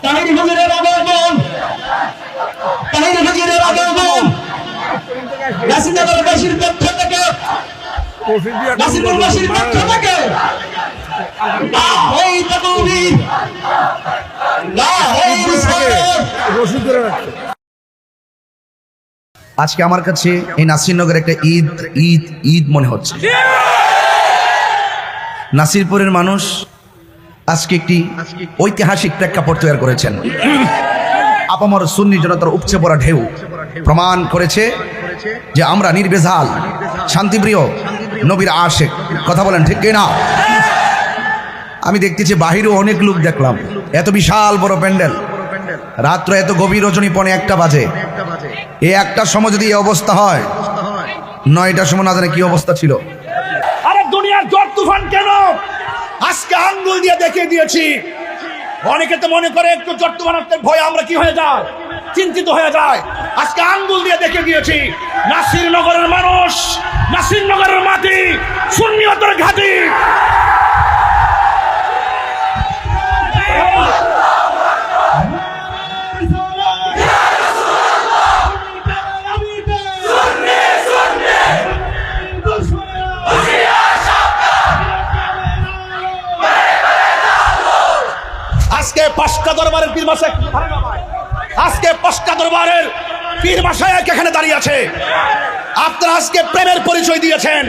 তাহির হুজুরের আগমন, তাহির হুজুরের আগমন নাসিরনগরবাসীর পক্ষ থেকে, নাসিরনগরবাসীর পক্ষ থেকে লাহোই তাকবীর, লাহোই রিসালাত। আজকে আমার কাছে এই নাসিরনগর একটা ঈদ ঈদ ঈদ মনে হচ্ছে। নাসিরপুরের মানুষ আজকে একটি ঐতিহাসিক প্রেক্ষাপট তৈরি করেছেন। আপামর সুন্নি জনতার উপচে পড়া ঢেউ প্রমাণ করেছে যে আমরা নির্ভেজাল, শান্তিপ্রিয়, নবীর আশেক। কথা বলেন ঠিক কিনা? আমি দেখতেছি বাহিরেও অনেক লোক দেখলাম, এত বিশাল বড় প্যান্ডেল, রাত্র এত গভীর রজনী 1:15 বাজে। এই একটার সময় যদি এই অবস্থা হয়, 9টার সময় না জানে কি অবস্থা ছিল। আরে দুনিয়ার ঝড় তুফান কেন? আজকে আঙ্গুল দিয়ে দেখিয়ে দিয়েছি। অনেকে তো মনে করে একটু ঝড় তুফানের ভয় আমরা কি হয়ে যায়, চিন্তিত হয়ে যায়। আজকে আঙ্গুল দিয়ে দেখিয়ে দিয়েছি নাসিরনগরের মানুষ, নাসিরনগরের মাটি সুন্নিয়তের ঘাঁটি। আজকে 5টা দরবারের পীর মাসায়েক, আজকে 5টা দরবারের পীর মাসায়েক এখানে দাঁড়িয়ে আছে। আপনারা আজকে প্রেমের পরিচয় দিয়েছেন।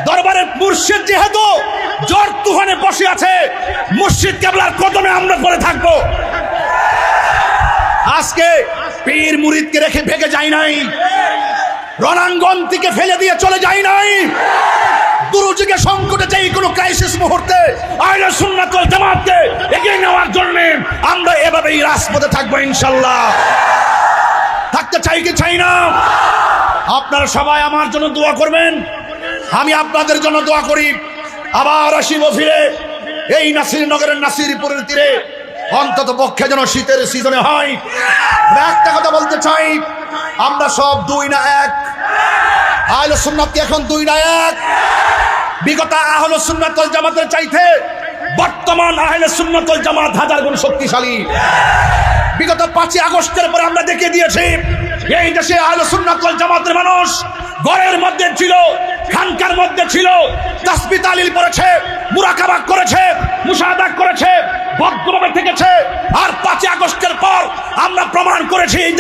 দরবারের মুর্শিদ যেহেতু ঝড় তুফানে বসে আছে, মুর্শিদ কেবলার কদমে আমরা পড়ে থাকবো। আজকে পীর মুরিদকে রেখে ভেগে যায় নাই, রণাঙ্গন থেকে ফেলে দিয়ে চলে যায় নাই। দুরুযুগে সংকটে যেই কোনো ক্রাইসিস মুহূর্তে আহলে সুন্নাত ওয়াল জামাতকে এগিয়ে নেওয়ার জন্য আমরা এভাবেই রাজপথে থাকবো ইনশাআল্লাহ। থাকতে চাই কি চাই না? আপনারা সবাই আমার জন্য দোয়া করবেন, আমি আপনাদের জন্য দোয়া করি। আবার আসিব ফিরে এই নাসিরনগরের নাসিরপুরের তীরে, অন্তত পক্ষে যেন শীতের সিজনে হয়। একটা কথা বলতে চাই, আমরা সব 2 না 1। আহলে সুন্নাত কি এখন 2 না 1? বিগত আহলে সুন্নাত ওয়াল জামাতের চাইতে বর্তমান আহলে সুন্নাত ওয়াল জামাত 1000 গুণ শক্তিশালী। বিগত 5ই আগস্টের পরে আমরা দেখিয়ে দিয়েছি এই দেশে আহলে সুন্নাত ওয়াল জামাতের মানুষ ঘরের মধ্যে ছিল, খানকার মধ্যে ছিল, তাসবিহ তাহলিল পড়েছে, মুরাকাবা করেছে, মুশাহাদা করেছে, ভদ্রভাবে থেকেছে। আর 5ই আগস্টের পর আমরা প্রমাণ করেছি এই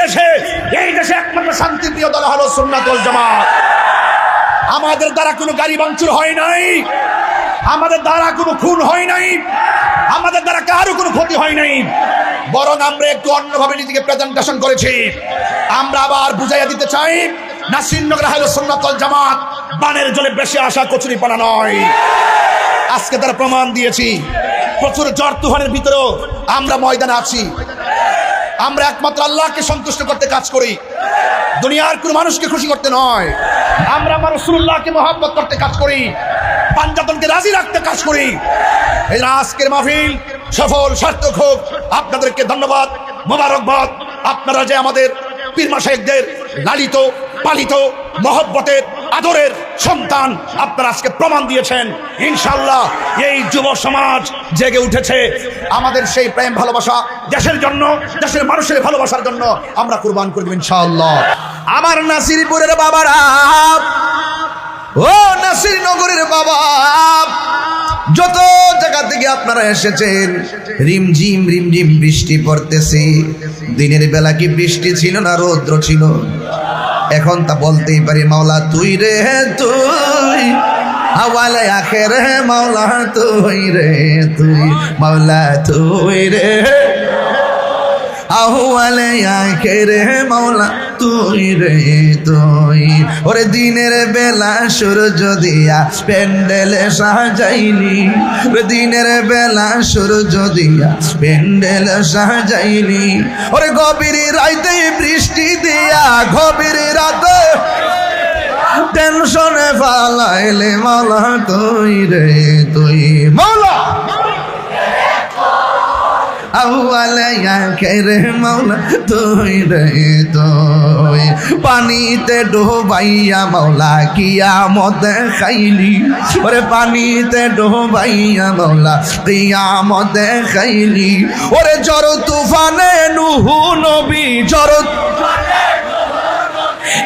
দেশে একমাত্র শান্তিপ্রিয় দল হলো সুন্নাত ওয়াল জামাত। আমাদের দ্বারা কোনো গাড়ি ভাঙচুর হয় নাই, আমাদের দ্বারা কোনো খুন হয় নাই, আমাদের দ্বারা কারো কোনো ক্ষতি হয় নাই। বরং আমরা একটু অন্যভাবে নিজেকে প্রেজেন্টেশন করেছি। আমরা আবার বুঝাইয়া দিতে চাই, নাসিরনগর আহলে সুন্নাত ওয়াল জামাত বানের জলে বেশি আসা কচুরিপানা নয়। আজকে তারা প্রমাণ দিয়েছি। প্রচুর ঝড় তুফানের ভিতরেও আমরা ময়দানে আছি। আমরা একমাত্র আল্লাহকে সন্তুষ্ট করতে কাজ করি, দুনিয়ার কোনো মানুষকে খুশি করতে নয়। আমরা আমার রাসূলুল্লাহকে মহব্বত করতে কাজ করি, পাঞ্জাতনকে রাজি রাখতে কাজ করি। এই আজকের মাহফিল সফল সার্থক হোক। আপনাদেরকে ধন্যবাদ, মোবারকবাদ। আপনারা যে আমাদের পীর মাশায়েখদের লালিত পালিত মহব্বতের আদরের সন্তান, আপনারা আজকে প্রমাণ দিয়েছেন। ইনশাআল্লাহ এই যুব সমাজ জেগে উঠেছে। আমাদের সেই প্রেম ভালোবাসা দেশের জন্য, দেশের মানুষের ভালোবাসার জন্য আমরা কুরবান করে দেব ইনশাআল্লাহ। আমার নাসিরপুরের বাবারা, ও নাসিরনগরের বাবা, যত জায়গা থেকে আপনারা এসেছেন, রিমঝিম রিমঝিম বৃষ্টি পড়তেছে। দিনের বেলা কি বৃষ্টি ছিল না রৌদ্র ছিল? এখন তা বলতেই পারি, মাওলা তুই রে তুই, আওয়ালে আখেরে মাওলা তুই রে তুই, মাওলা তুই রে আওয়ালে আখেরে মাওলা তুই রে তুই। ওরে দিনের বেলা সূর্য দিয়া প্যান্ডেলে সাজাইলি, ওরে দিনের বেলা সূর্য দিয়া প্যান্ডেলে সাজাইলি। ওরে গভীর রাতে বৃষ্টি দিয়া, গভীর রাতে টেনশনে ফালাইলে মাওলা তুই রে তুই, মাওলা আউয়ালে আখেরে মাওলা তুই রে তুই পানিতে ডুবাইয়া মাওলা কিয়ামত খাইলি ওরে পানিতে ডুবাইয়া মাওলা কিয়ামত খাইলি ওরে ঝড় তুফানে নুহু নবী ঝড়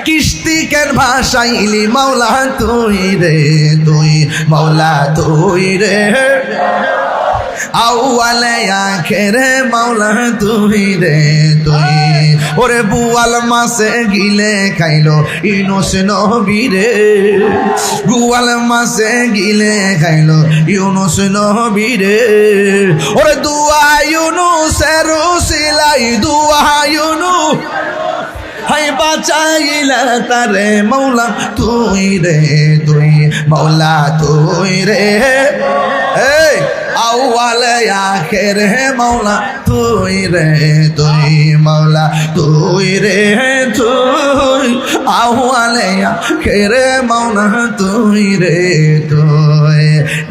কিস্তি কেন ভাসাইলি মাওলা তুই রে তুই মাওলা তুই রে আউয়ালে আখেরে মাওলা তুই রে তুই ওরে বুয়াল মাসে গিলে খাইলো ইউনুস নবী রে বুয়াল মাসে গিলে খাইলো ইউনুস নবী রে ওরে দুয়া ইউনুসের উসিলাই দুয়া ইউনুস হাই বাঁচাইলা তারে মাওলা তুই রে তুই মাওলা তুই রে এই আউয়ালে আখেরে মাওলা তুই রে তুই মাওলা তুই রে তুই আউয়ালে আখেরে মাওলা তুই রে তুই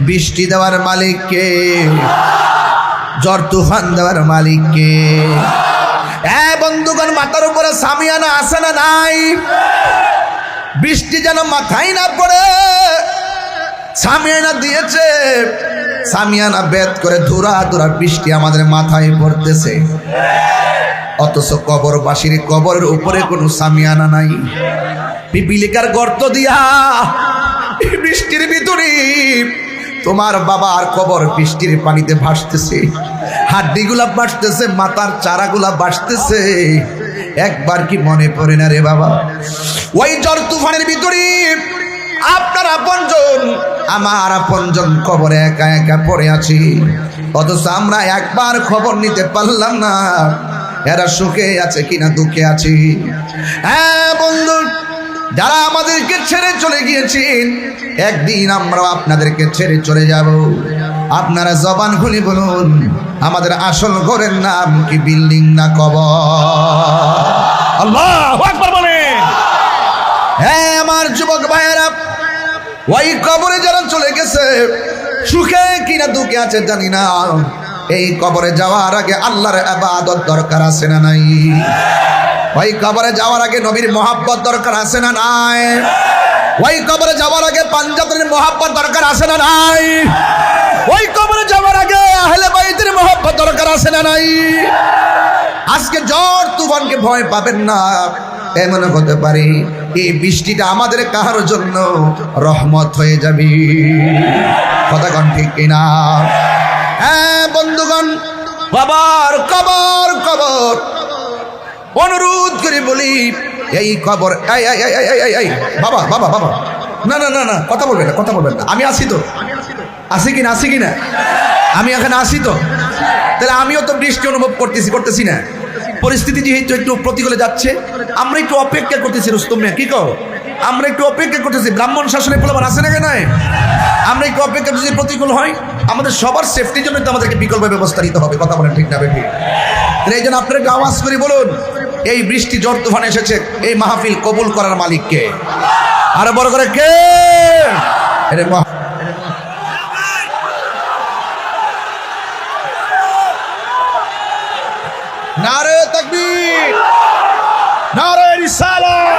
বৃষ্টি দেওয়ার মালিক কে ঝড় তুফান দেওয়ার মালিক কে বন্ধুগণ মাথার উপরে সামিয়ানা আছে না নাই বৃষ্টি যেন মাথায় না পড়ে সামিয়ানা দিয়েছে সামিয়ানা বেদ করে ধুরা ধুরা বৃষ্টি আমাদের মাথায় পড়তেছে অথচ কবরবাসীর কবরের উপরে কোনো সামিয়ানা নাই পিপিলিকার গর্ত দিয়া বৃষ্টির ভিতরে তোমার বাবার কবর বৃষ্টির পানিতে ভাসতেছে হাড্ডিগুলা ভাসতেছে মাথার চারাগুলা ভাসতেছে একবার কি মনে পড়ে না রে বাবা ওই ঝড় তুফানের ভিতরে আপনার আপনজন আমার আপনজন কবরে একা একা পড়ে আছি অথচ আমরা একবার খবর নিতে পারলাম না এরা সুখে আছে কিনা দুঃখে আছি হ্যাঁ বন্ধু যারা আমাদেরকে ছেড়ে চলে গিয়েছেন একদিন আমরাও আপনাদেরকে ছেড়ে চলে যাব আপনারা জবান খুলে বলুন আমাদের আসল ঘরের নাম কি বিল্ডিং না কবর আল্লাহু আকবার বলেন হ্যাঁ আমার যুবক ভাইয়েরা ওই কবরে যারা চলে গেছে সুখে কিনা দুঃখে আছে জানি না এই কবরে যাওয়ার আগে আল্লাহর ইবাদত দরকার আছে না নাই ওই কবরে যাওয়ার আগে নবীর মহব্বত দরকার আছে না নাই ওই কবরে যাওয়ার আগে পাঞ্জাবের মহব্বত দরকার আছে না নাই ওই কবরে যাওয়ার আগে আহলে বাইতের মহব্বত দরকার আছে না নাই আজকে ঝড় তুফানকে ভয় পাবেন না এমন হতে পারে এই বৃষ্টিটা আমাদের কাহার জন্য রহমত হয়ে যাবে কথা কোন ঠিক কিনা হ্যাঁ বন্ধুগণ বাবার কবর কবর অনুরোধ করে বলি এই কবর এই বাবা বাবা বাবা না না না না কথা বলবেন না কথা বলবেন না আমি আসি তো আসি কিনা আমি এখানে আসি তো তাহলে আমিও তো বৃষ্টি অনুভব করতেছি না পরিস্থিতি যেহেতু একটু প্রতিকূলে যাচ্ছে আমরা একটু অপেক্ষা করতেছি রুস্তম মিয়া কি কও আমরা একটু অপেক্ষা করতেছি ব্রাহ্মণ শাসনের প্রলোভন আছে না কেন আমরা একটু অপেক্ষা যদি প্রতিকূল হয় আমাদের সবার সেফটির জন্য তো আমাদেরকে বিকল্প ব্যবস্থা নিতে হবে কথা বলেন ঠিক না বেশি এই জন্য আপনারা একটু আওয়াজ করে বলুন এই বৃষ্টি ঝড় তুফান এসেছে এই মাহফিল কবুল করার মালিক কে আরো বড় করে কে আরে নারে তাকবীর নারে রিসালাত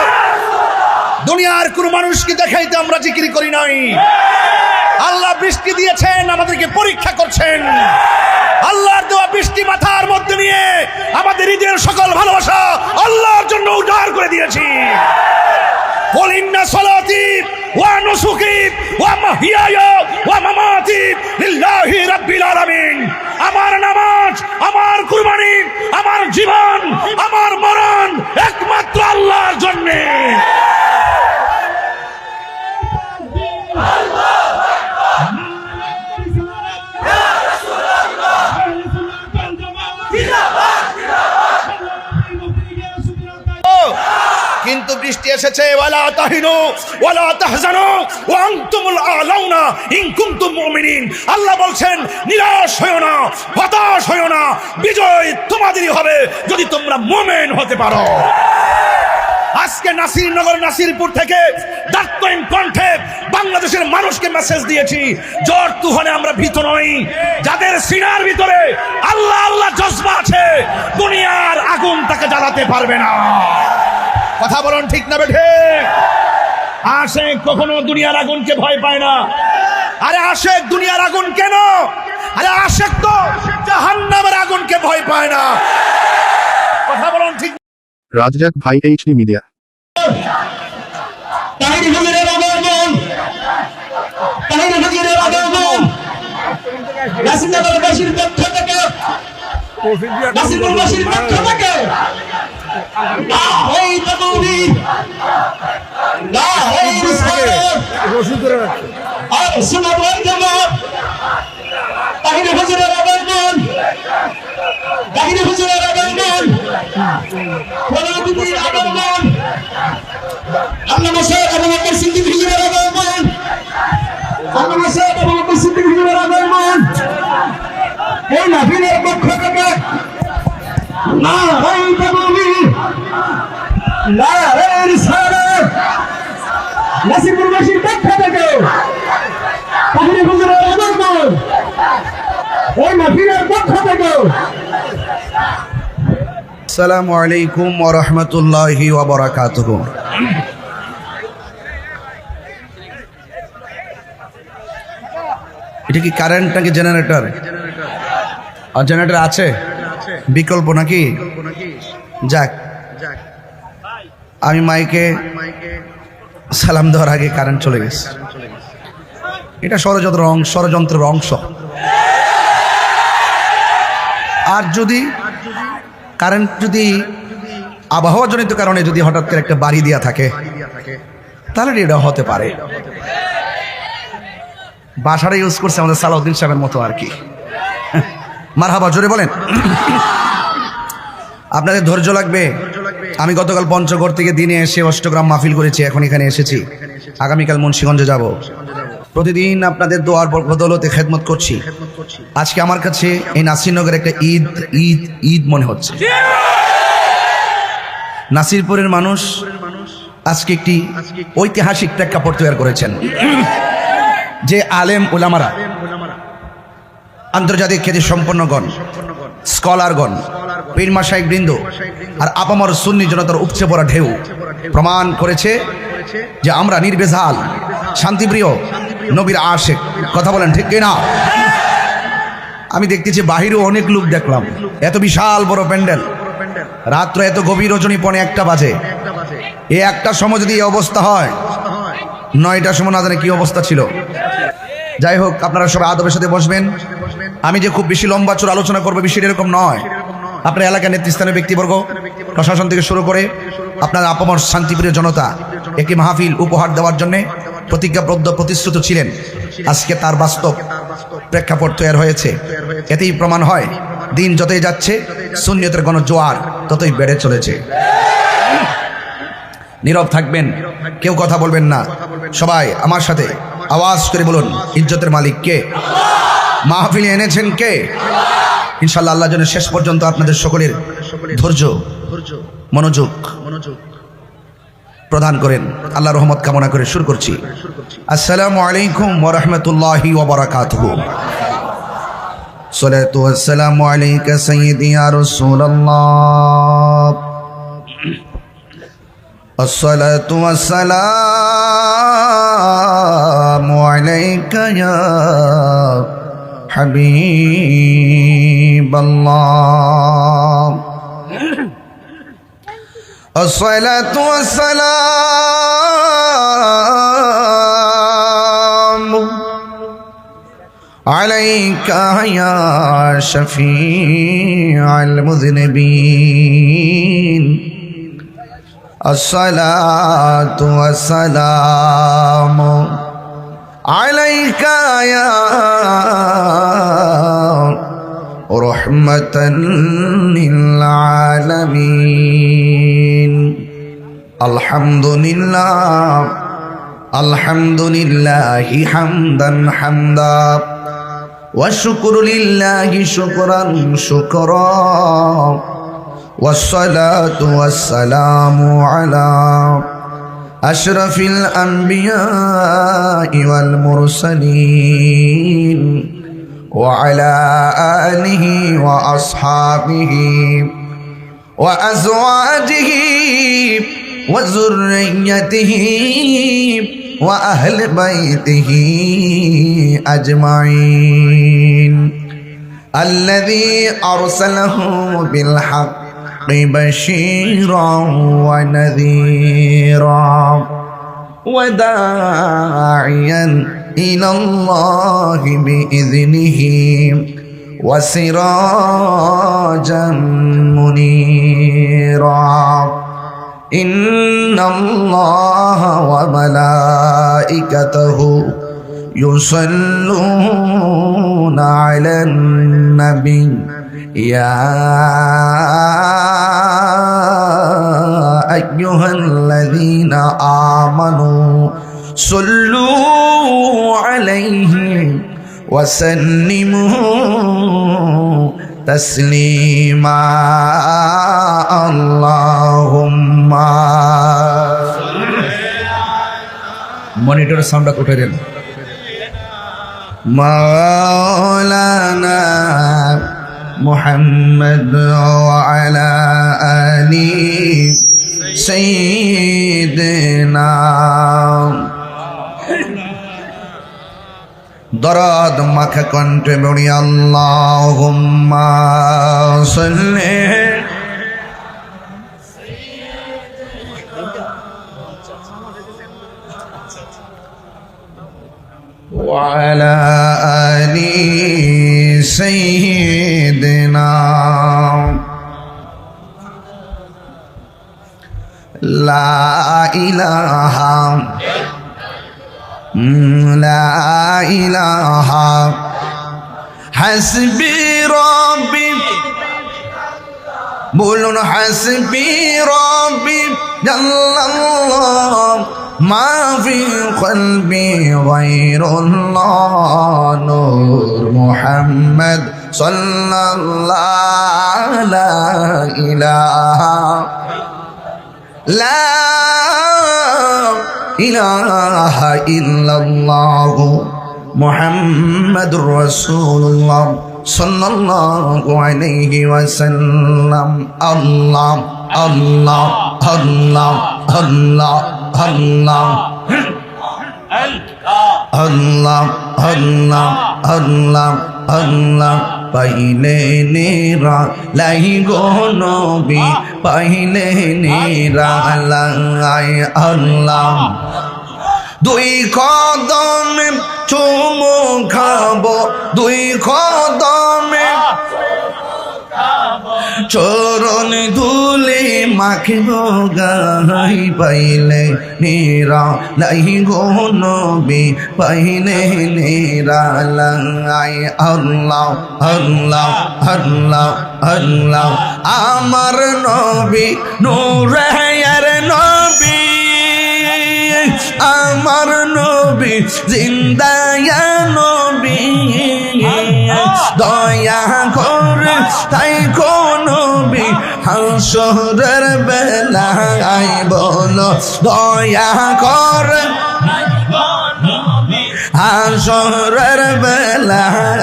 দুনিয়ার কোন মানুষকে দেখাইতে আমরা জিকির করি নাই আল্লাহ বৃষ্টি দিয়েছেন আমাদেরকে পরীক্ষা করছেন আল্লাহর দেওয়া বৃষ্টি মাথার মধ্যে নিয়ে আমাদের হৃদয়ের সকল ভালোবাসা আল্লাহর জন্য উজাড় করে দিয়েছি قل إن صلاتي ونسكي ومحياي ومماتي لله رب العالمين আমার নামাজ আমার কুরবানি আমার জীবন আমার মরণ একমাত্র আল্লাহর জন্য কিন্তু বৃষ্টি এসেছে ওয়ালা তাহিনু ওয়ালা তাহজানু ওয়া আনতুমুল আলাউনা ইন কুনতুম মুমিনিন আল্লাহ বলছেন নিরাশ হয়ো না হতাশ হয়ো না বিজয় তোমাদেরই হবে যদি তোমরা মুমিন হতে পারো আজকে নাসিরনগর নাসিরপুর থেকে দার্তহীন কণ্ঠে বাংলাদেশের মানুষকে মেসেজ দিয়েছি, জ্বর তুফানে আমরা ভীত নই। যাদের সিনার ভিতরে আল্লাহ আল্লাহ জজবা আছে, দুনিয়ার আগুন তাকে জ্বালাতে পারবে না। কথা বলুন ঠিক না বেঠে? আশেক কখনো দুনিয়ার আগুনকে ভয় পায় না। আরে আশেক দুনিয়ার আগুন কেন? আরে আশেক তো জাহান্নামের আগুনকে ভয় পায় না। কথা বলুন ঠিক। রাজ্জাক ভাই, HD মিডিয়া। তাহির হুজুরের আগমন, তাহির হুজুরের আগমন, নাসিরনগরবাসীর পক্ষ থেকে, নাসিরনগরবাসীর পক্ষ থেকে লা হই তাকবীর, লা হই রিসালাত, আর সুন্নাত ওয়াল জামাত। তাহির হুজুরের আগমন, তাহির হুজুরের আগমন, প্রধানমন্ত্রীর আগমন, আল্লামা সাহেব আবু বকর সিদ্দিক হুজুরের আগমন, আল্লামা সাহেব আবু বকর সিদ্দিক হুজুরের আগমন। এই মাহফিলের পক্ষ থেকে নারায়ে তাকবীর, নারায়ে রিসালাত, নাসিরপুরবাসীর পক্ষ থেকে তাহির হুজুরের আগমন। এই মাহফিলের পক্ষ থেকে আসসালামু আলাইকুম ওয়া রাহমাতুল্লাহি ওয়া বারাকাতুহু। এটা কি কারেন্ট নাকি জেনারেটর? আর জেনারেটর আছে, বিকল্প নাকি? যাক, আমি মাইকে সালাম দেওয়ার আগে কারেন্ট চলে গেছে। এটা ষড়যন্ত্রের অংশ। আর যদি কারেন্ট যদি আবহাওয়াজনিত কারণে যদি হঠাৎ করে একটা বাড়ি দেওয়া থাকে, তাহলে এটা হতে পারে। বাসাটা ইউজ করছে আমাদের সালাউদ্দিন সাহেবের মতো আর কি। মারহাবা, জোরে বলেন। আপনাদের ধৈর্য লাগবে। আমি গতকাল পঞ্চগড় থেকে দিনে এসে অষ্টগ্রাম মাহফিল করেছি, এখন এখানে এসেছি। আগামীকাল মুন্সিগঞ্জে যাব। প্রতিদিন আপনাদের দোয়ার বদৌলতে খেদমত করছি। আজকে আমার কাছে এই নাসিরনগর একটা ঈদ ঈদ ঈদ মনে হচ্ছে। নাসিরপুরের মানুষ আজকে একটি ঐতিহাসিক প্রেক্ষাপট তৈরি করেছেন, যে আলেম উলামারা, আন্তর্জাতিক খ্যাতি সম্পন্নগণ, স্কলারগণ, পীর মাশায়েখ বৃন্দ আর আপামর সুন্নি জনতার উপচে পড়া ঢেউ প্রমাণ করেছে যে আমরা নির্ভেজাল, শান্তিপ্রিয়, নবীর আশেক। কথা বলেন ঠিক কিনা? আমি দেখতেছি বাহিরেও অনেক লোক দেখলাম, এত বিশাল বড় প্যান্ডেল, রাত্র এত গভীর রজনী পৌনে 1টা বাজে। এই 1টার সময় যদি এই অবস্থা হয়, 9টার সময় না জানে কি অবস্থা ছিল। যাই হোক, আপনারা সবাই আদবের সাথে বসবেন। আমি যে খুব বেশি লম্বা চোর আলোচনা করবো বিষয়টা এরকম নয়। আপনার এলাকার নেতৃস্থানীয় ব্যক্তিবর্গ, প্রশাসন থেকে শুরু করে আপনার আপামর শান্তিপ্রিয় জনতা একটি মাহফিল উপহার দেওয়ার জন্য প্রতিজ্ঞাবদ্ধ প্রতিশ্রুত ছিলেন। আজকে তার বাস্তব প্রেক্ষাপট তৈরি হয়েছে। এতেই প্রমাণ হয় দিন যতই যাচ্ছে সুন্নিয়তের গণজোয়ার ততই বেড়ে চলেছে। নীরব থাকবেন, কেউ কথা বলবেন না। সবাই আমার সাথে আওয়াজ করে বলুন, ইজ্জতের মালিক কে? মাহফিলে এনেছেন কে? ইনশাআল্লাহ আল্লাহ যেন শেষ পর্যন্ত আপনাদের সকলের ধৈর্য মনোযোগ প্রদান করেন। আল্লাহর রহমত কামনা করে শুরু করছি। আসসালামু আলাইকুম ওয়া রাহমাতুল্লাহি ওয়া বারাকাতুহু। সালাতু ওয়াসসালামু আলাইকা সাইয়্যিদি ইয়া রাসূলুল্লাহ। আসসালাতু ওয়াসসালামু আলাইকা ইয়া হাবিবাল্লাহ। الصلاة والسلام عليك يا شفيع المذنبين. الصلاة والسلام عليك يا رحمة للعالمين. الحمد لله الحمد لله حمدا حمدا والشكر لله شكرا شكرا والصلاة والسلام على أشرف الأنبياء والمرسلين وعلى آله وأصحابه وأزواجه وذريته وأهل بيته أجمعين الذي أرسله بالحق بشيرا ونذيرا وداعيا إلى الله بإذنه وسراجا منيرا إن الله وملائكته يصلون على النبي يا أيها الذين آمنوا صلوا عليه وسلموا تسليما اللهم মনিটর সাউন্ডটা উঠে দেন। مولانا محمد وعلى آل سيدنا দরদ মাখা কণ্ঠে বলি আল্লাহুম্মা সাল্লি وعلى آل سيدنا لا إله حسبي ربي بولون حسبي ربي جل الله ما في قلبي غير الله نور محمد صلى الله لا إله إلا الله محمد رسول الله صلى الله عليه وسلم الله الله الله الله الله الله الله الله الله পাইলে নিরা লাই গো নবী পাইলে নিরা লাই আল্লাহ দুই কদমে চুমু খাবো দুই কদমে চরণ ধুলে মাখিব গাই পাইলে নিরা লাই গো নবী পাইলে নিরা লাই আল্লাহ আল্লাহ আল্লাহ আল্লাহ আমার নবী নূরের নবী আমার নবী জিন্দা নবী দয়া করে তাই কোন নবী হাসরের বেলায় বলো দয়া করে হাসরের বেলায়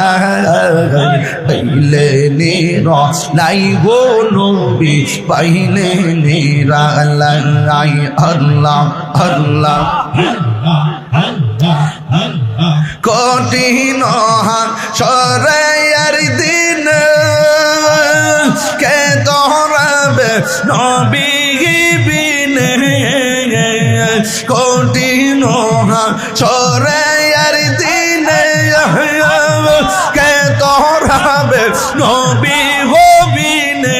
পাইলে নিরা লাই গো নবী পাইলে নিরা লাই আল্লাহ আল্লাহ কঠিন হাসরের দিন কে তোরাবে নবী বিনে কঠিন হাসরের দিন কে তোরাবে নবী বিনে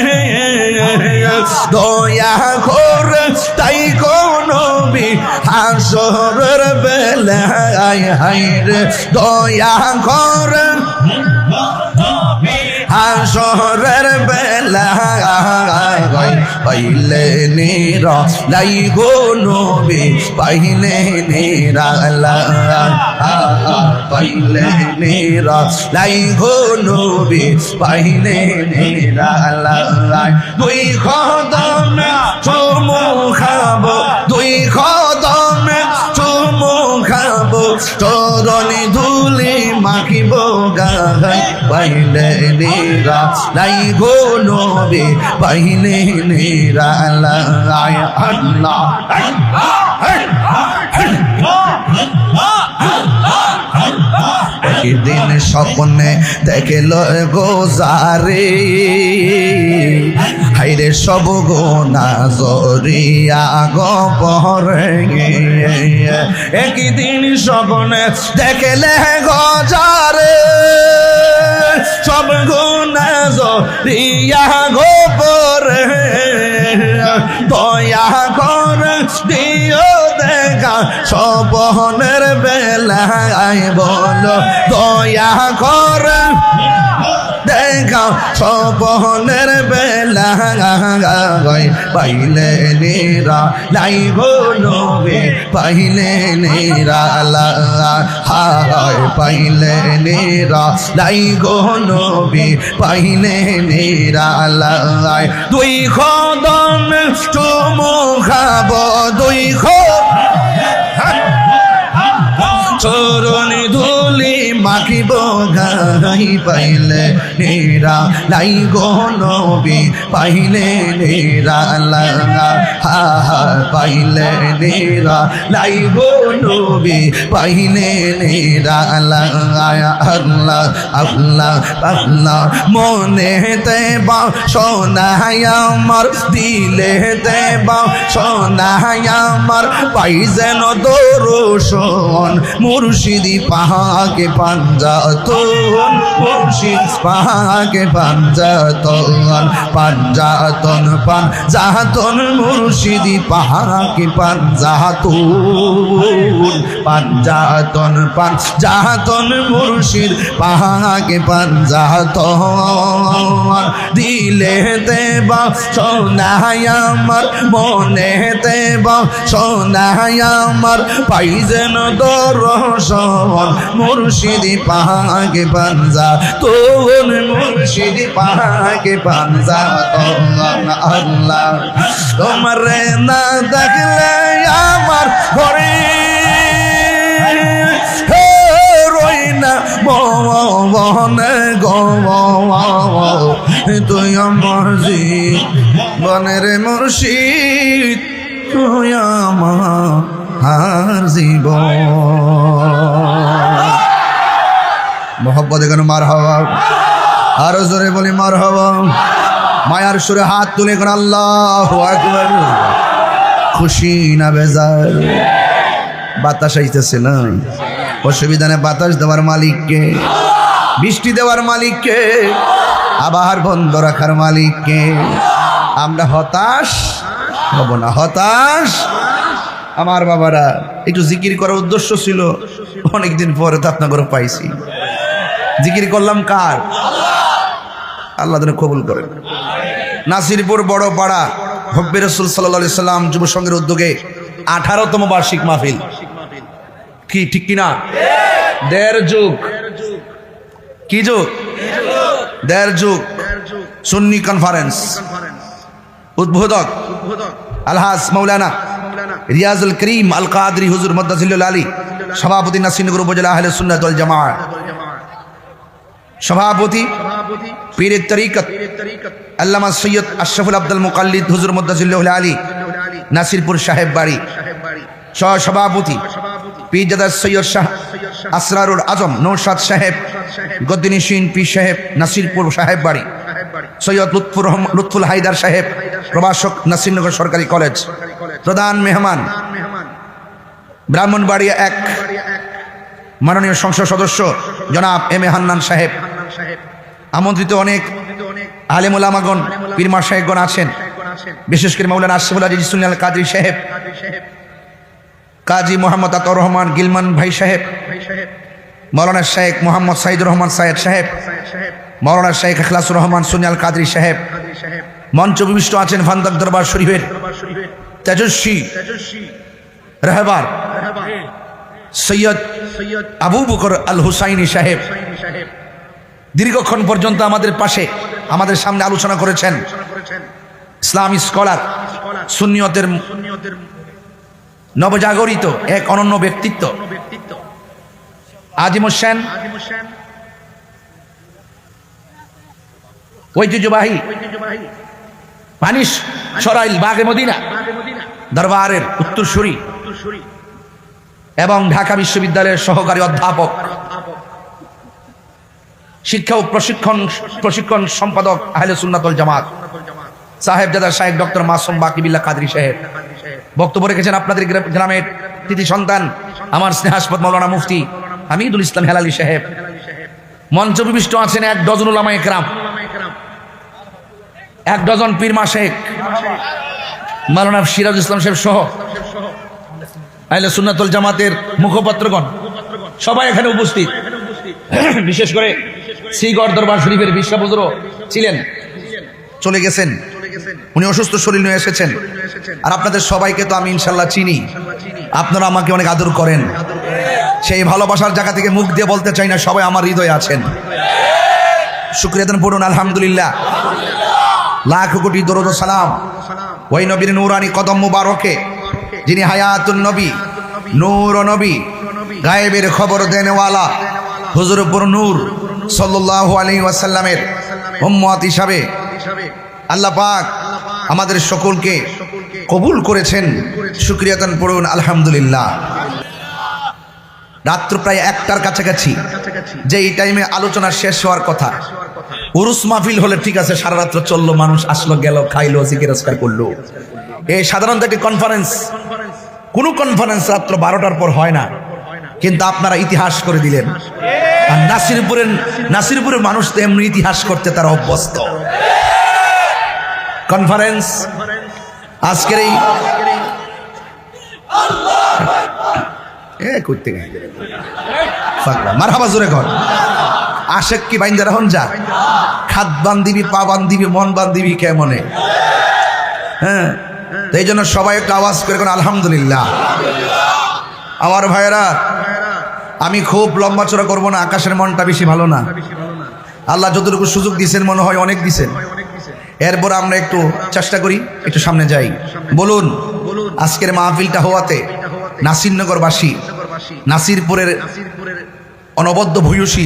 দয়া করে তাই কোন নবী হাসরের বেলায় হায়রে দয়া করে হাসরের বেলায় পাইলে নিরা লাই গো নবী পাইলে নিরালাই পাইলে নিরা লাই গো নবী পাইলে নিরালাই দুই কদমে চুমু খাবো দুই কদমে চুমু খাবো চরণে ধুলি মাখিব গায় পাইলে নিরা লাই গো নবী পাইলে নিরালাই আল্লাহ একদিন স্বপ্নে দেখল গোজারে হাইরে সব গোনা জরিয়া গপরে একদিন স্বপ্নে দেখলে গোজারে সব গোনা জরিয়া গপরে দয়া করে দিও দেখা স্বপ্নের বেলায় বলো দয়া করে দেখা স্বপ্নের বেলায় পাইলে নিরা লাই গো নবী পাইলে নিরালাই পাইলে নিরা লাই গো নবী পাইলে নিরালাই দুই কদমে চুমু খাবো দুই চরণে ধুলি মাখিব গাই পাইলে নিরা লাই গো নবী পাইলে নিরালাই পাইলে নিরা লাই গো নবী পাইলে নিরালাই আল্লাহ আল্লাহ আল্লাহ মনেতে বা সোনাই আমার দিলেতে বা সোনাই আমার পাই যেন দর্শন মুর্শিদি পাহাকে পাঞ্জাতন মুর্শিদ পাহাকে পাঞ্জাতন পাঞ্জাতন পাঞ্জাতন মুর্শিদি পাহাকে পাঞ্জাতন পাঞ্জাতন পাঞ্জাতন মুর্শিদ পাহাকে পাঞ্জাতন দিলেতে বা সোনাই আমার মনেতে বা সোনাই আমার পাই যেন দর্শন মুর্শিদি পাহাকে পাঞ্জাতন মুর্শিদি পাহাকে পাঞ্জাতন আল্লাহ তোমারে না দেখলে আমার ঘরে রই না বনে গো তুই আমার জীবনের মুর্শিদ তুই আমার জীবন মোহব্বত কেন মার হওয়া আরো জোরে বলি মার হওয়া মায়ার সুরে হাত তুলে কোন আল্লাহু আকবার খুশি না বেজার বাতাস আইতেছে না অসুবিধা নেই বাতাস দেওয়ার মালিককে বৃষ্টি দেওয়ার মালিককে আবার বন্ধ রাখার মালিককে আমরা হতাশ হব না হতাশ আমার বাবারা একটু জিকির করার উদ্দেশ্য ছিল অনেকদিন পরে তো আপনাকে পাইছি জিকির করলাম কার আল্লাহ যেন কবুল করেন নাসিরপুর বড় পাড়া হব্বে রাসূল সাল্লাল্লাহু আলাইহি সাল্লাম যুব সংঘের উদ্যোগে 18তম বার্ষিক মাহফিল কি ঠিক কিনা দেড় যুগ কি যুগ দেড় যুগ সুন্নি কনফারেন্স উদ্বোধক আলহাজ মাওলানা রিয়াজুল করিম আল কাদরি হুজুর মদ্দাজিল্লুল আলী সভাপতি নাসিরনগর উপজেলা আহলে সুন্নাত ওয়াল জামাআত সভাপতি পীরের তরিকত আল্লামা সৈয়দ আশরাফুল আব্দুল মুকাল্লিদ হুজুর মদ্দাজিল্লুল আলী নাসিরপুর সাহেব বাড়ি সহ সভাপতি পীরজাদা সৈয়দ শাহ আসরারুল আজম নৌশাদ সাহেব গদ্দিনীশীন পীর সাহেব নাসিরপুর সাহেব বাড়ি সৈয়দ লুৎফুল হায়দার সাহেব প্রভাষক নাসিরনগর সরকারি কলেজ প্রধান মেহমান ব্রাহ্মণবাড়িয়া 1 মাননীয় সংসদ সদস্য জনাব এম এ হান্নান সাহেব আমন্ত্রিত অনেক আলেম ওলামাগণ পীর মাশায়েখগণ আছেন বিশেষ করে মাওলানা আশরাফুল আজিজ সুন্নি আল কাদরি সাহেব কাজী মোহাম্মদ আতাউর রহমান গিলমান ভাই সাহেব মৌলানা শেখ মোহাম্মদ সাইদুর রহমান সাইদ সাহেব মৌলানা শেখ ইখলাসুর রহমান সুন্নি আল কাদরি সাহেব মঞ্চ বিশিষ্ট আছেন ফান্দাক দরবার শরীফের তেজস্বী রাহবার সৈয়দ আবু বকর আল হুসাইনি সাহেব। দীর্ঘক্ষণ পর্যন্ত আমাদের পাশে আমাদের সামনে আলোচনা করেছেন ইসলামী স্কলার, সুন্নিয়তের নবজাগরিত এক অনন্য ব্যক্তিত্ব আজিম হোসেন, ঐতিহ্যবাহী মানিস সরাইল বাগে মদিনা দরবারের উত্তরসূরি এবং ঢাকা বিশ্ববিদ্যালয়ের সহকারী অধ্যাপক, শিক্ষা ও প্রশিক্ষণ সম্পাদক আহলে সুন্নাত ওয়াল জামাত সাহেবজাদা শাহেখ ডক্টর মাসুম বাকিবিল্লাহ কাদরী সাহেব। বক্তব্য রেখেছেন আপনাদের গ্রামের কৃতি সন্তান আমার স্নেহাস্পদ মাওলানা মুফতি হামিদুল ইসলাম হেলালি সাহেব। মঞ্চ বিশিষ্ট আছেন 1 ডজন উলামায়ে কেরাম, 1 ডজন পীর মাশায়েখ, মাওলানা সিরাজ ইসলাম সাহেব সহ আহলে সুন্নাত ওয়াল জামাতের মুখপাত্রগণ সবাই এখানে উপস্থিত। বিশেষ করে শ্রীগড় দরবার শরীফের বিশ্বাবজুরও ছিলেন, চলে গেছেন, উনি অসুস্থ শরীর নিয়ে এসেছেন। আর আপনাদের সবাইকে তো আমি ইনশাল্লাহ চিনি, আপনারা আমাকে অনেক আদর করেন। সেই ভালোবাসার জায়গা থেকে মুখ দিয়ে বলতে চাই না, সবাই আমার হৃদয়ে আছেন। শুকরিয়া দেন পড়ুন আলহামদুলিল্লাহ। লাখ কোটি দরুদ ও সালাম ওই নবীর নূরানি কদম মুবারকে, যিনি হায়াতুন নবী, নূর নবী, গায়েবের খবর দেনওয়ালা হুজুর পুর নূর সাল্লাল্লাহু আলাইহি ওয়াসাল্লামের উম্মত হিসাবে আল্লাহ পাক আমাদের সকলকে কবুল করেছেন। শুকরিয়া দান পড়ুন আলহামদুলিল্লাহ। রাত্র প্রায় 1টার কাছাকাছি, যে এই টাইমে আলোচনা শেষ হওয়ার কথা। উরুস মাহফিল হলে ঠিক আছে, সারা রাত্র চললো, মানুষ আসলো গেল, খাইলো, জিকির আজকার করলো। এই সাধারণত একটি কনফারেন্স, কোন কনফারেন্স রাত্র 12টার পর হয় না, কিন্তু আপনারা ইতিহাস করে দিলেন। আর নাসিরপুরের মানুষ তো এমনি ইতিহাস করতে তারা অভ্যস্ত। কনফারেন্স আজকের এই করতে মারহাবা জোরে কর। আশেক কি বাইন্দা রাখুন যা, খাদ বান্দিবি, পা বান্দিবি, মন বান্দিবি কেমনে। হ্যাঁ, এই জন্য সবাই একটু আওয়াজ করে কোন আলহামদুলিল্লাহ। আমার ভাইয়েরা, আমি খুব লম্বা চড়া করবো না, আকাশের মনটা বেশি ভালো না। আল্লাহ যতটুকু সুযোগ দিয়েছেন মনে হয় অনেক দিয়েছেন। এরপর আমরা একটু চেষ্টা করি, একটু সামনে যাই। বলুন, আজকের মাহফিলটা হওয়াতে নাসিরনগরবাসী, নাসিরপুরের অনবদ্য ভূয়সী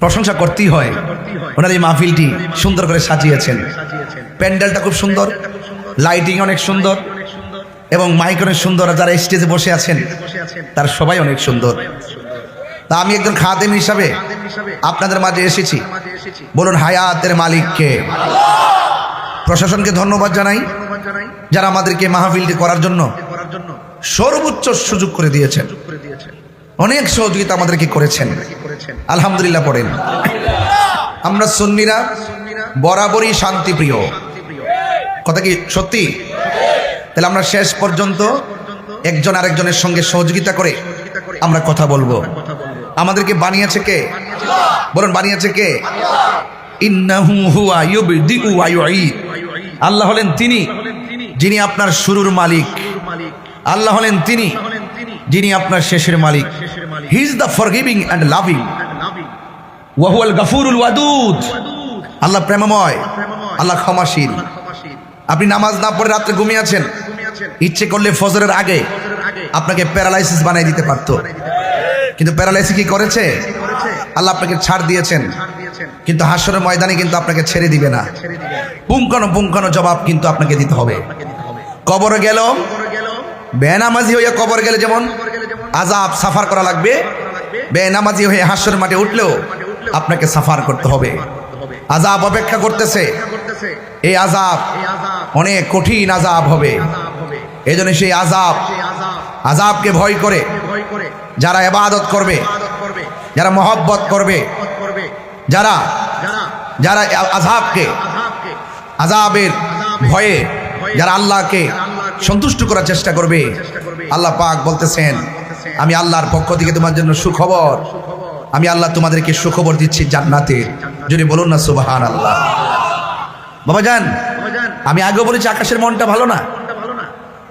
প্রশংসা করতেই হয়। ওনার এই মাহফিলটি সুন্দর করে সাজিয়েছেন, প্যান্ডেলটা খুব সুন্দর, লাইটিং অনেক সুন্দর এবং মাইক অনেক সুন্দর। যারা স্টেজে বসে আছেন তার সবাই অনেক সুন্দর। তা আমি একজন খাদেম হিসাবে আপনাদের মাঝে এসেছি। বলুন, হায়াতের মালিককে। প্রশাসনকে ধন্যবাদ জানাই, যারা আমাদেরকে মাহফিলটি করার জন্য সর্বোচ্চ সুযোগ করে দিয়েছেন, অনেক সহযোগিতা আমাদেরকে করেছেন। আলহামদুলিল্লাহ পড়েন। আমরা সুন্নিরা বরাবরই শান্তিপ্রিয়, কথা কি সত্যি? তাহলে আমরা শেষ পর্যন্ত একজন আরেকজনের সঙ্গে সহযোগিতা করে আমরা কথা বলবো। আমাদেরকে বানিয়েছে কে? বলুন, বানিয়েছে কে? ইন্নাহু হুয়া ইউবদিউ ওয়া ইউঈদ। আল্লাহ হলেন তিনি যিনি আপনার শুরুর মালিক, আল্লাহ হলেন তিনি যিনি আপনার শেষের মালিক। He is the forgiving and loving ওয়া হুয়াল গাফুরুল ওয়াদুদ। আল্লাহ প্রেমময়, আল্লাহ ক্ষমাশীল। আপনি নামাজ না পড়ে রাত্রে ঘুমিয়ে আছেন, ইচ্ছে করলে ফজরের আগে আপনাকে প্যারালাইসিস বানিয়ে দিতে পারতো, কিন্তু প্যারালাইসিস কি করেছে? আল্লাহ আপনাকে ছাড় দিয়েছেন, কিন্তু হাসরের ময়দানে কিন্তু আপনাকে ছেড়ে দিবে না। পুঙ্খানো জবাব কিন্তু আপনাকে দিতে হবে। কবরে গেল, বেনামাজি হয়ে কবর গেলে যেমন আযাব সাফার করা লাগবে, বেনামাজি হয়ে হাসরের মাঠে উঠলেও আপনাকে সাফার করতে হবে। আযাব অপেক্ষা করতেছে, এই আযাব অনেক কঠিন আযাব হবে। এই জন্য সেই আযাবকে ভয় করে যারা ইবাদত করবে, যারা মহব্বত করবে, যারা আযাবের ভয়ে যারা আল্লাহকে সন্তুষ্ট করার চেষ্টা করবে, আল্লাহ পাক বলতেছেন, আমি আল্লাহর পক্ষ থেকে তোমার জন্য সুখবর, আমি আল্লাহ তোমাদেরকে সুখবর দিচ্ছি জান্নাতে। যদি বলুন না সুবহানাল্লাহ। বাবা যান, আমি আগেও বলেছি আকাশের মনটা ভালো না,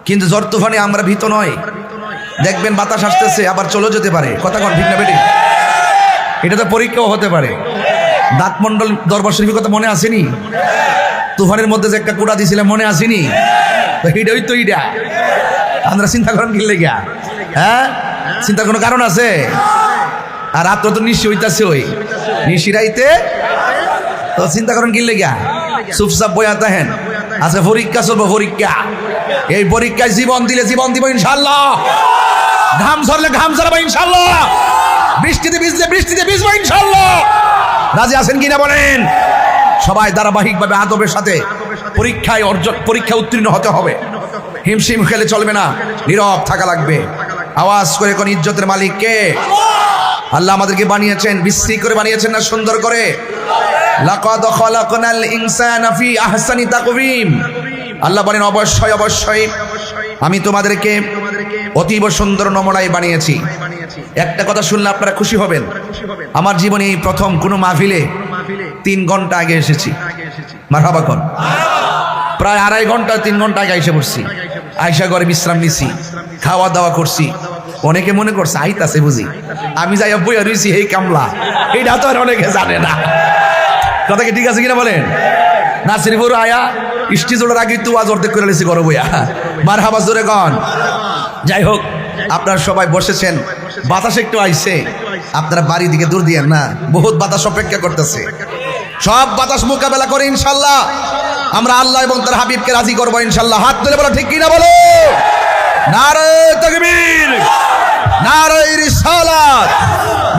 কিন্তু ঝড় তুফানে আমরা ভীত নয়। দেখবেন বাতাস আসতেছে, আবার চলে যেতে পারে। কথা কন ঠিক না বেটি? এটা তো পরীক্ষাও হতে পারে। দাঁতমন্ডল দরবার শরীফের কথা মনে আসেনি? তুফানের মধ্যে যে একটা কুড়া দিয়েছিলাম মনে আসেনি? তো এইটাই তো এইটা আমরা চিন্তা করেন কিনলে গিয়া, হ্যাঁ চিন্তার কোনো কারণ আছে? আর রাত্র তো নিশি হইতাছে, ওই নিশিরাইতে তো চিন্তা করেন কিনলে গিয়া, চুপচাপ বইয়া তাহেন। আচ্ছা পরীক্ষা চলবো, পরীক্ষা। এই পরীক্ষায় জীবন দিলে জীবন দিব ইনশাল্লাহ, ঘাম ঝরলে ঘাম ঝরাবো ইনশাল্লাহ, বৃষ্টিতে ভিজলে বৃষ্টিতে ভিজবো ইনশাল্লাহ। রাজি আছেন কিনা বলেন? সবাই ধারাবাহিকভাবে আদবের সাথে পরীক্ষা উত্তীর্ণ হতে হবে। হিমশিম খেলে চলবে না, নীরব থাকা লাগবে। আওয়াজ করে কোন ইজ্জতের মালিক কে? আল্লাহ আমাদেরকে বানিয়েছেন, বিশ্রী করে বানিয়েছেন না সুন্দর করে? লাকাদ খালাকনাল ইনসানা ফি আহসানি তাকওয়িম। আল্লাহ বলেন অবশ্যই অবশ্যই আমি তোমাদেরকে অতীব সুন্দর নমুনায় বানিয়েছি। একটা কথা শুনলে আপনারা খুশি হবেন, আমার জীবনে এই প্রথম কোনো মাহফিলে 3 ঘন্টা আগে এসেছি। মারহাবা কোন? প্রায় 2.5 ঘন্টা 3 ঘন্টা আগে এসে পড়ছি। আয়সা ঘরে বিশ্রাম নিছি, খাওয়া দাওয়া করছি। অনেকে মনে করছে আইতাছে বুঝি, আমি যাই বইয়া রয়েছি এই কামলা, এইটা তো আর অনেকে জানে না। কথা কি ঠিক আছে কিনা বলেন? নাসিরপুর আয়া স্টিজোড়ার আগে তো আজ অর্ধেক করে লেছি ঘরে বইয়া। মারহাবা জোরে গন। যাই হোক, আপনারা সবাই বসেছেন, বাতাস একটু আইছে, আপনারা বাড়ি দিকে দূর দিয়েন না, বহুত বাতাস অপেক্ষা করতেছে। সব বাতাস মোকাবেলা করে ইনশাল্লাহ আমরা আল্লাহ এবং তার হাবিবকে রাজি করবো ইনশাল্লাহ। হাত তুলে বলো ঠিক কিনা বলো। নারে তাকবীর, নারে রিসালাত,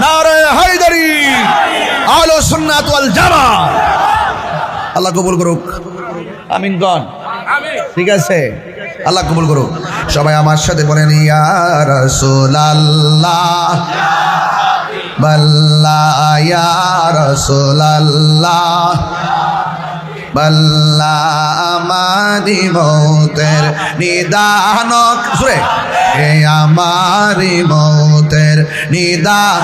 নারে হায়দারি, আহলে সুন্নাত ওয়াল জামাত। আল্লাহ কবুল করুক, আমিন গন। ঠিক আছে, আল্লাহ কবুল করুক। সবাই আমার সাথে বলেন ইয়া রাসূলুল্লাহ, বাল্লা ইয়া রাসূলুল্লাহ, বাল্লা আমারি মৌতের নিদান সুরে, এ আমারি মৌতের নিদান।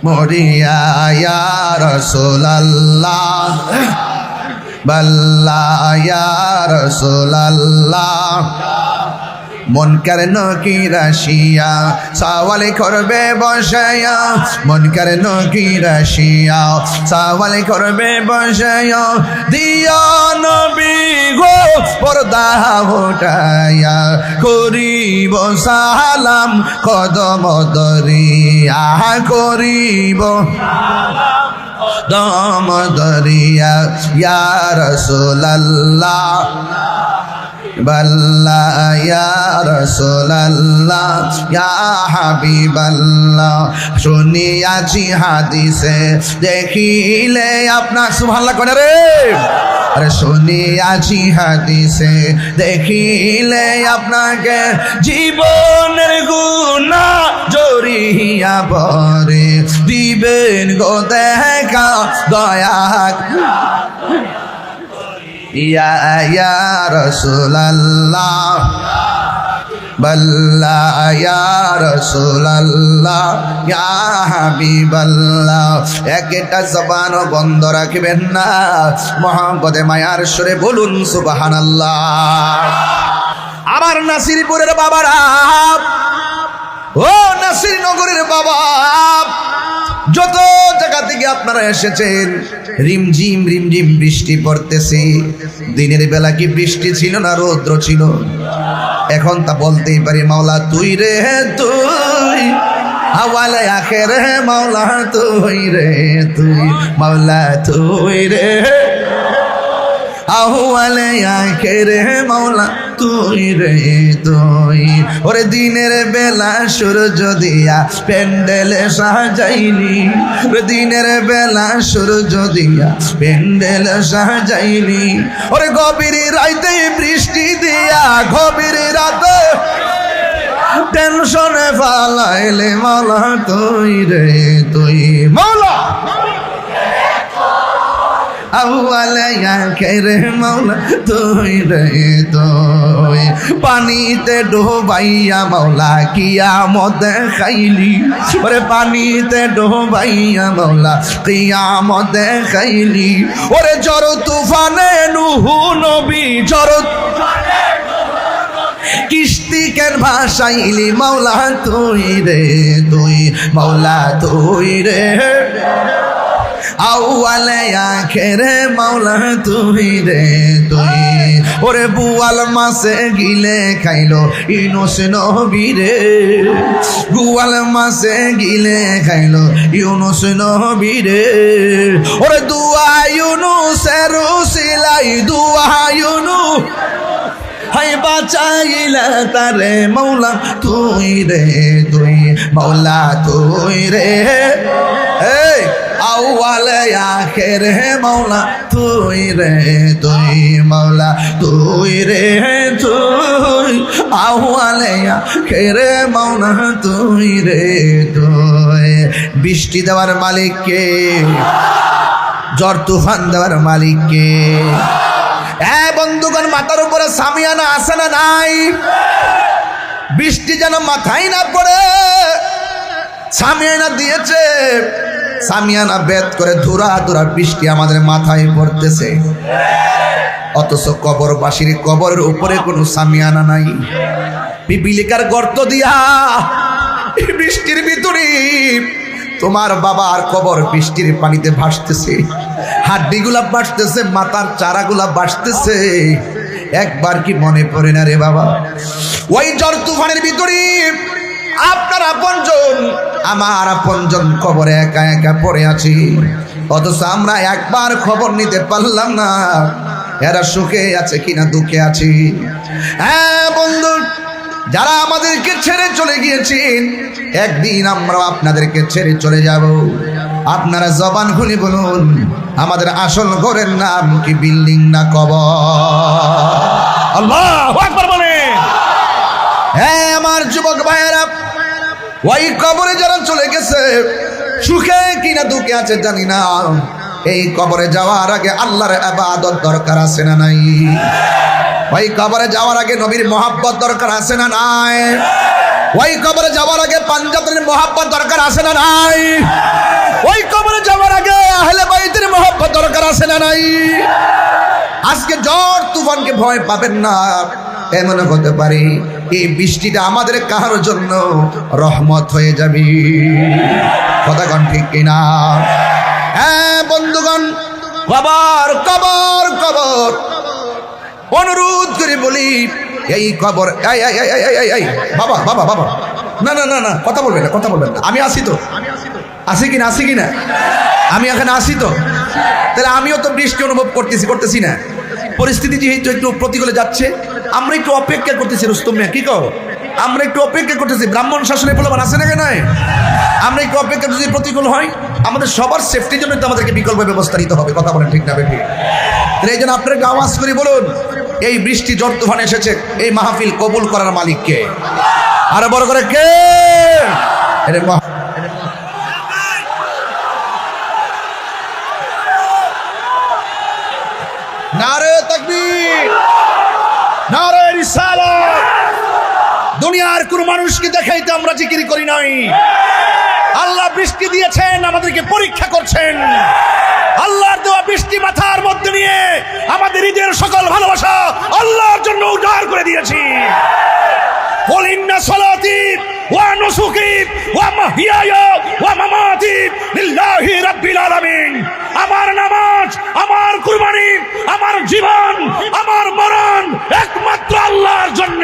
মরিয়া ইয়া রাসূলুল্লাহ, বাল্লা ইয়া রাসূলুল্লাহ, মনকার নকির আসিয়া সওয়াল করবে বসায়া, মনকার নকির আসিয়া সওয়াল করবে বসায়া, দিয়া নবী গো পর্দা উঠায়া, করিব সালাম কদম দরিয়া, করিব দম দরিয়া, ইয়া রাসূলুল্লাহ, বাল্লা ইয়া রাসূলুল্লাহ, ইয়া হাবিবাল্লাহ। শুনিয়াছি হাদিসে দেখিলে আপনার, সুবহানাল্লাহ কোন রে? আরে শুনিয়াছি হাদিসে দেখিলে আপনাকে জীবনের গুনাহ জড়িয়া পড়ে, দিবেন গো দেখা দয়া। ইয়া ইয়া রাসূলুল্লাহ, বাল্লা ইয়া রাসূলুল্লাহ, ইয়া হাবিবাল্লাহ। একটা জবান বন্ধ রাখবেন না, মুহাম্মদে মায়ার সুরে বলুন সুবহানাল্লাহ। আমার নাসিরপুরের বাবারা, ও নাসিরনগরের বাবা, যত জায়গা থেকে আপনারা এসেছেন, রিমঝিম রিমঝিম বৃষ্টি পড়তেছে। দিনের বেলা কি বৃষ্টি ছিল না রৌদ্র ছিল? এখন তা বলতেই পারি মাওলা তুই রে তুই, হাওয়ালে আখের মাওলা তুই রে তুই, মাওলা তুই রে আহওয়ালে আখের মাওলা তুই রে তুই। ওরে দিনের বেলা সূর্য দিয়া প্যান্ডেল সাজাইলি, ওরে দিনের বেলা সূর্য দিয়া প্যান্ডেল সাজাইলি, ওরে গভীর রাইতে বৃষ্টি দিয়া গভীর রাতে টেনশনে ফালাইলে মাওলা তুই রে তুই, মাওলা আউয়ালে আখেরে মাওলা তুই রে তুই পানিতে ডুবাইয়া মাওলা কিয়ামত খাইলি ওরে পানিতে ডুবাইয়া মাওলা কিয়ামত খাইলি ওরে ঝড় তুফানে নুহু নবী ঝড় কিস্তি কেন ভাসাইলি মাওলা তুই রে তুই মাওলা তুই রে আউয়ালে আখেরে মাওলা তুই রে তুই ওরে বুয়াল মাসে গিলে খাইলো ইউনুস নবী রে বুয়াল মাসে গিলে খাইলো ইউনুস নবী রে ওরে দুয়া ইউনুসের উসিলাই দুয়া ইউনুস হাই বাঁচাইলা তারে মাওলা তুই রে তুই মাওলা তুই রে এই আউয়ালে আখেরে মাওলা তুই রে তুই মাওলা তুই রে তুই আউয়ালে আখেরে মাওলা তুই রে তুই বৃষ্টি দেওয়ার মালিক কে ঝড় তুফান দেওয়ার মালিক কে বন্ধুগণ মাথার উপরে সামিয়ানা আছে না নাই বৃষ্টি যেন মাথায় না পড়ে সামিয়ানা দিয়েছে সামিয়ানা বেদ করে ধুরা ধুরা বৃষ্টি আমাদের মাথায় পড়তেছে অথচ কবরবাসীর কবরের উপরে কোনো সামিয়ানা নাই পিপিলিকার গর্ত দিয়া বৃষ্টির ভিতরে তোমার বাবার কবর বৃষ্টির পানিতে ভাসতেছে হাড্ডিগুলা ভাসতেছে মাথার চারাগুলা ভাসতেছে একবার কি মনে পড়ে না রে বাবা ওই ঝড় তুফানের ভিতরে আপনার আপনজন আমার আপনজন কবরে একা একা পড়ে আছি অথচ আমরা একবার খবর নিতে পারলাম না এরা সুখে আছে কিনা দুঃখে আছি হ্যাঁ বন্ধু যারা আমাদেরকে ছেড়ে চলে গিয়েছেন একদিন আমরা আপনাদেরকে ছেড়ে চলে যাব আপনারা জবান খুলে বলুন আমাদের আসল ঘরের নাম কি বিল্ডিং না কবর আল্লাহু আকবার বলে হ্যাঁ আমার যুবক ভাইয়েরা ওই কবরে যারা চলে গেছে সুখে কিনা দুঃখে আছে জানি না এই কবরে যাওয়ার আগে আল্লাহর ইবাদত দরকার আছে না নাই ওই কবরে যাওয়ার আগে নবীর মহব্বত দরকার আছে না নাই ওই কবরে যাওয়ার আগে পাঞ্জাতের মহব্বত দরকার আছে না নাই ওই কবরে যাওয়ার আগে আহলে বাইতের মহব্বত দরকার আছে না নাই আজকে ঝড় তুফানকে ভয় পাবেন না এমন হতে পারে এই বৃষ্টিটা আমাদের কার জন্য রহমত হয়ে যাবে কথা কোন ঠিক কিনা হ্যাঁ বন্ধুগণ কবর কবর কবর অনুরোধ করে বলি এই কবর এই বাবা বাবা বাবা না না না না কথা বলবেন না কথা বলবেন না আমি আসি তো আসি কিনা আমি এখানে আসি তো তাহলে আমিও তো বৃষ্টি অনুভব করতেছি না পরিস্থিতি যেহেতু একটু প্রতিকূলে যাচ্ছে আমরা একটু অপেক্ষা করতেছি রুস্তম মিয়া কি কও আমরা একটু অপেক্ষা করতেছি ব্রাহ্মণ শাসনের প্রলোভন আছে না কেন আমরা একটু অপেক্ষা যদি প্রতিকূল হয় আমাদের সবার সেফটির জন্য তো আমাদেরকে বিকল্প ব্যবস্থা নিতে হবে কথা বলেন ঠিক না বেঠিক তাহলে এই জন্য আপনাকে আওয়াজ করে বলুন এই বৃষ্টি ঝড় তুফান এসেছে এই মাহফিল কবুল করার মালিক কে আরো বড় করে কে নারে তাকবীর নারে রিসালাত দুনিয়ার কোন মানুষকে দেখাইতে আমরা জিকির করি নাই আল্লাহ বৃষ্টি দিয়েছেন আমাদেরকে পরীক্ষা করছেন আল্লাহর দেওয়া বৃষ্টি মাথার মধ্যে নিয়ে আমাদের ঈদের সকল ভালোবাসা আল্লাহর জন্য উজাড় করে দিয়েছি কুল ইন্না সালাতি ওয়া নুসুকি ওয়া মাহইয়ায়া ওয়া মামাতি লিল্লাহি রাব্বিল আলামিন আমার নামাজ আমার কুরবানি আমার জীবন আমার মরণ একমাত্র আল্লাহর জন্য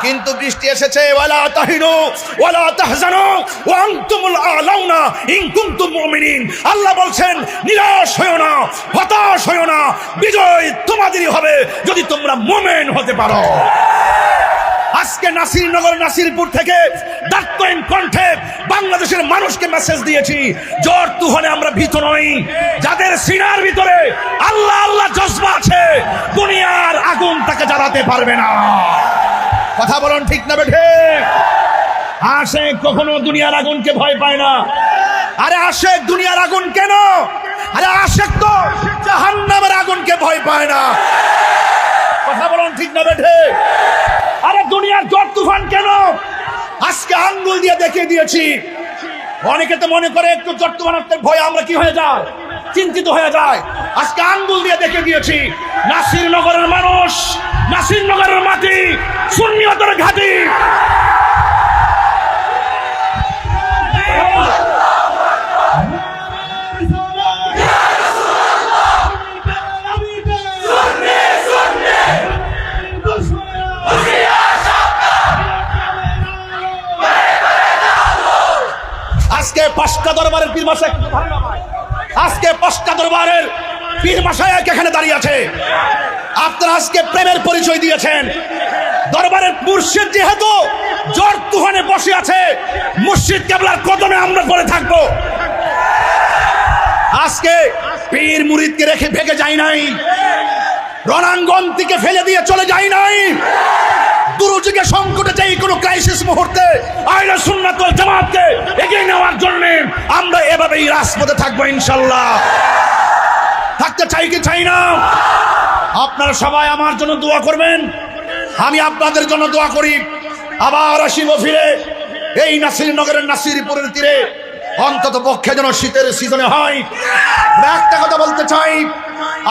কিন্তু বৃষ্টি এসেছে ওয়ালা তাহিনু ওয়ালা তাহজানু ওয়া আনতুমুল আলাউনা ইন কুনতুম মুমিনিন আল্লাহ বলছেন নিরাশ হয়ো না হতাশ হয়ো না বিজয় তোমাদেরই হবে যদি তোমরা মুমিন হতে পারো আজকে নাসিরনগর নাসিরপুর থেকে ডাক্তারিন কণ্ঠে বাংলাদেশের মানুষ মানুষকে মেসেজ দিয়েছি, জ্বর তুফানে আমরা ভীত নই। যাদের সিনার ভিতরে আল্লাহ আল্লাহ জজবা আছে, দুনিয়ার আগুন তাকে জ্বালাতে পারবে না। কথা বলুন ঠিক না বেঠে? আশেক কখনো দুনিয়ার আগুনকে ভয় পায় না। আরে আশেক দুনিয়ার আগুন কেন? আরে আশেক তো জাহান্নামের আগুনকে ভয় পায় না। কথা বলুন ঠিক না বেঠে? আরে দুনিয়ার জ্বর তুফান কেন? আজকে আঙ্গুল দিয়ে দেখিয়ে দিয়েছি। অনেকে তো মনে করে একটু জ্বর তুফানের ভয়ে আমরা কি হয়ে যায়, চিন্তিত হয়ে যায়। আজকে আঙ্গুল দিয়ে দেখিয়ে দিয়েছি, নাসিরনগরের মানুষ, নাসিরনগরের মাটি সুন্নিয়তের ঘাঁটি। আজকে পাঁচটা দরবারের পীর মাশায়েখ, আজকে পাঁচটা দরবারের পীর মাশায়েখ এখানে দাঁড়িয়ে আছে। আপনারা আজকে প্রেমের পরিচয় দিয়েছেন। দরবারের মুর্শিদ যেহেতু জ্বর তুফানে বসে আছে, মুর্শিদ কেবলার কদমে আমরা পড়ে থাকবো। আজকে পীর মুরিদকে রেখে ভেগে যাই নাই, রণাঙ্গন থেকে ফেলে দিয়ে চলে যাই নাই। দুরুযুগে সংকটে যাই কোনো ক্রাইসিস মুহূর্তে আহলে সুন্নাত ওয়াল জামাতকে এগিয়ে নেওয়ার জন্য আমরা এভাবেই রাজপথে থাকবো ইনশাআল্লাহ। থাকতে চাই কি চাই না? আপনারা সবাই আমার জন্য দোয়া করবেন, আমি আপনাদের জন্য দোয়া করি। আবার আসিব ফিরে এই নাসিরনগরের নাসিরপুরের তীরে, অন্তত পক্ষে যেন শীতের সিজনে হয়। একটা কথা বলতে চাই,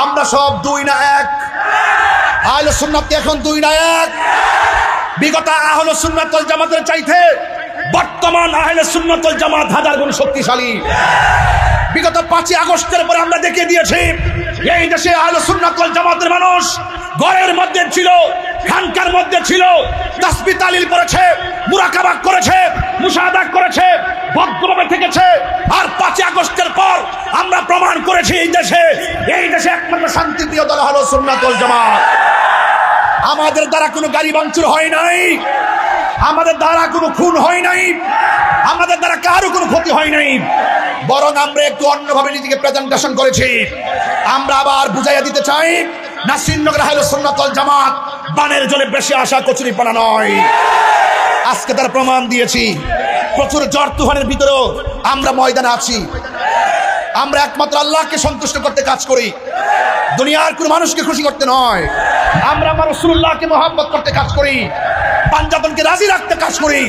আমরা সব দুই না এক। আহলে সুন্নাত এখন দুই না এক। বিগত আহলে সুন্নাত ওয়াল জামাতের চাইতে বর্তমান আহলে সুন্নাত ওয়াল জামাত হাজার গুণ শক্তিশালী। বিগত 5ই আগস্টের পরে আমরা দেখিয়ে দিয়েছি, এই দেশে আহলে সুন্নাত ওয়াল জামাতের মানুষ ঘরের মধ্যে ছিল, খানকার মধ্যে ছিল, তাসবিহ তাহলিল করেছে, মুরাকাবা করেছে, মুশাহাদা করেছে, ভদ্রভাবে থেকেছে। আর 5ই আগস্টের পর আমরা প্রমাণ করেছি এই দেশে একমাত্র শান্তিপ্রিয় দল আহলে সুন্নাত ওয়াল জামাত। আমাদের দ্বারা কোনো গাড়ি ভাঙচুর হয় নাই, আমাদের দ্বারা কোনো খুন হয় নাই, আমাদের দ্বারা কারো কোনো ক্ষতি হয় নাই। বরং আমরা একটু অন্যভাবে নিজেকে প্রেজেন্টেশন করেছি। আমরা আবার বুঝাইয়া দিতে চাই, নাসিরনগর আহলে সুন্নাত ওয়াল জামাত বানের জলে বেশি আসা কচুরিপানা নয়। আজকে তার প্রমাণ দিয়েছি। প্রচুর জ্বর তুফানের ভিতরেও আমরা ময়দানে আছি। আমরা একমাত্র আল্লাহকে সন্তুষ্ট করতে কাজ করি, দুনিয়ার কোনো মানুষকে খুশি করতে নয়। আমরা আমার রাসূলুল্লাহকে মহব্বত করতে কাজ করি, পাঞ্জাতনকে রাজি রাখতে কাজ করি।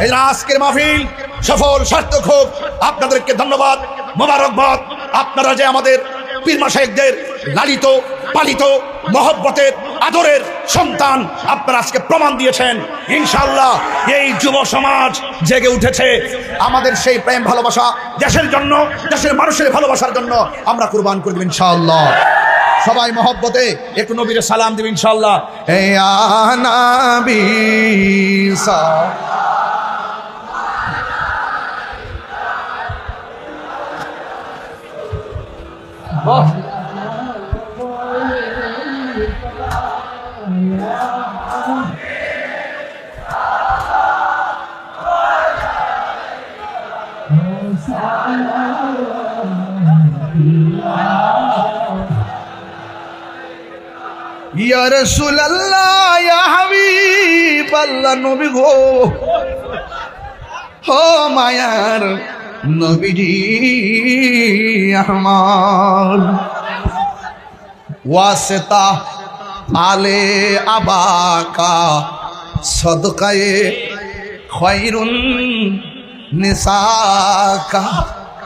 এই আজকের মাহফিল সফল সার্থক হোক। আপনাদেরকে ধন্যবাদ, মোবারকবাদ। আপনারা যে আমাদের পীর মাশায়েখদের লালিত পালিত মহব্বতের আদরের সন্তান, আপনারা আজকে প্রমাণ দিয়েছেন। ইনশাআল্লাহ এই যুব সমাজ জেগে উঠেছে। আমাদের সেই প্রেম ভালোবাসা দেশের জন্য, দেশের মানুষের ভালোবাসার জন্য আমরা কুরবান করে দেব ইনশাআল্লাহ। সবাই মহব্বতে একটু নবীর সালাম দেব ইনশাআল্লাহ। এ নবী ইয়া রাসূলুল্লাহ, ইয়া হাবিবাল্লাহ, নবী গো, ও মায়ার নবীজি আমার। ওয়াসিতা আলে আবাকা সদকায়ে খায়রুন নিসাকা।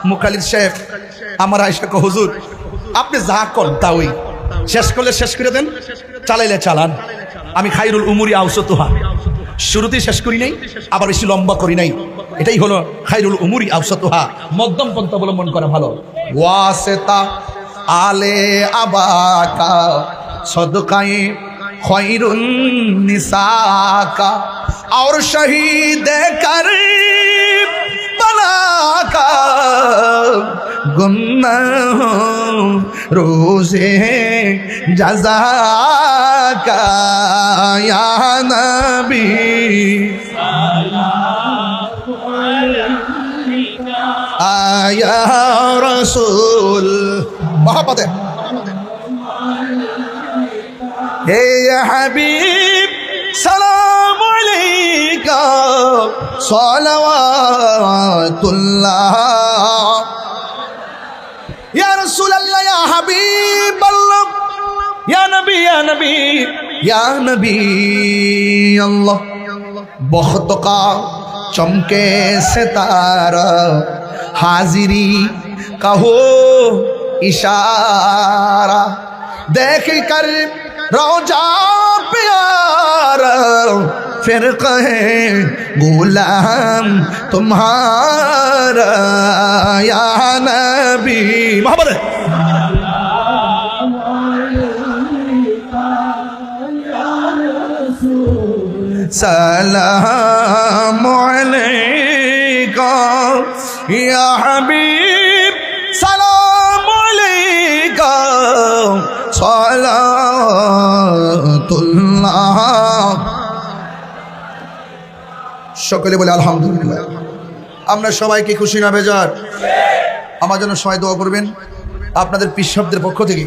মুখালিদ সাহেব আমার আয়েশা কো, হুজুর আপনি যা করেন তাই, শেষ করলে শেষ করে দেন, চালাইলে চালান। আমি খায়রুল উমুরি আওসাতুহা, শুরুতেই শেষ করি নাই, আবার বেশি লম্বা করি নাই। এটাই হলো খায়রুল উমুরি আওসাতুহা, মধ্যম পন্থা অবলম্বন করা ভালো। ওয়াসিতা আলে আবাকা সদকায়ে খায়রুন নিসাকা और शहीद कर बनाका गुनाह रोज़े जज़ा का या नबी ইয়া রাসূল মহব্বতে হে ইয়া হাবিব সালাম আলাইকা সালাওয়াতুল্লাহ ইয়া রাসূলুল্লাহ ইয়া হাবিবাল্লাহ ইয়া নবী ইয়া নবী ইয়া নবী আল্লাহ बहुत का चमके सितारा हाजिरी का हो इशारा देख कर रोजा प्यारा फिर कहे गुलाम तुम्हारा या नबी मोहब्बत सलाम अलैका या हबीब सलाम अलैका सलातुल्लाह সকলে বলে আলহামদুলিল্লাহ। আমরা সবাই কি খুশি না বেজার? আমার জন্য সবাই দোয়া করবেন আপনাদের পীর সাহেবদের পক্ষ থেকে।